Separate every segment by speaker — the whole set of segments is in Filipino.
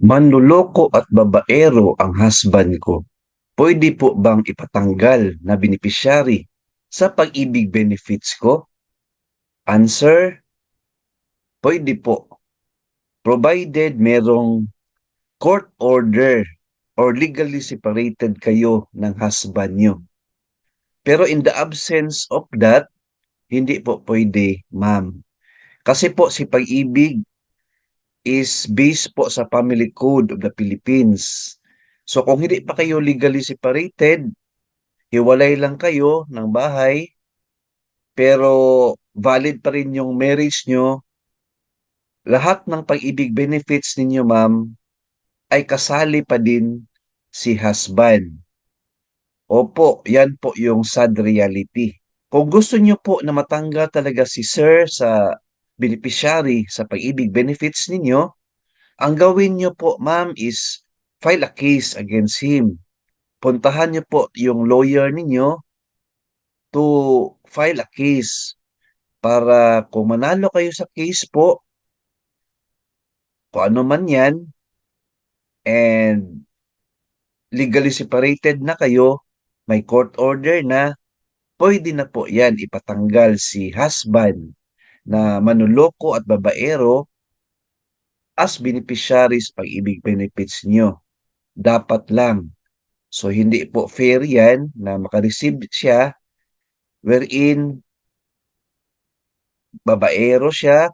Speaker 1: Manloloko at babaero ang husband ko. Pwede po bang ipatanggal na beneficiary sa pag-ibig benefits ko? Answer, pwede po. Provided merong court order or legally separated kayo ng husband nyo. Pero in the absence of that, hindi po pwede, ma'am. Kasi po si pag-ibig is based po sa Family Code of the Philippines. So kung hindi pa kayo legally separated, hiwalay lang kayo ng bahay, pero valid pa rin yung marriage nyo, lahat ng pag-ibig benefits ninyo, ma'am, ay kasali pa din si husband. Opo, yan po yung sad reality. Kung gusto nyo po na matanggal talaga si sir sa beneficiary sa pag-ibig benefits ninyo, ang gawin nyo po, ma'am, is file a case against him. Puntahan nyo po yung lawyer ninyo to file a case para kung manalo kayo sa case po, kung ano man yan, and legally separated na kayo, may court order na, pwede na po yan ipatanggal si husband na manuloko at babaero as beneficiaries pag-ibig benefits nyo. Dapat lang. So, hindi po fair yan na makareceive siya wherein babaero siya,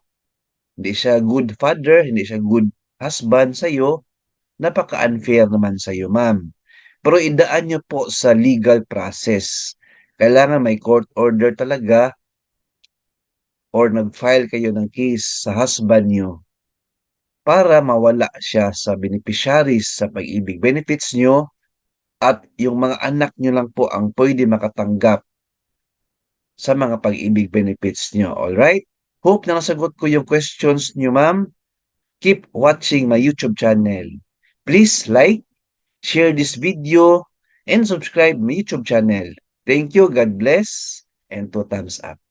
Speaker 1: hindi siya good father, hindi siya good husband sa'yo, napaka-unfair naman sa'yo, ma'am. Pero idaan nyo po sa legal process. Kailangan may court order talaga or nag-file kayo ng case sa husband nyo para mawala siya sa beneficiaries sa pag-ibig benefits nyo at yung mga anak nyo lang po ang pwede makatanggap sa mga pag-ibig benefits nyo. Alright? Hope na nasagot ko yung questions nyo, ma'am. Keep watching my YouTube channel. Please like, share this video, and subscribe my YouTube channel. Thank you, God bless, and 2 thumbs up.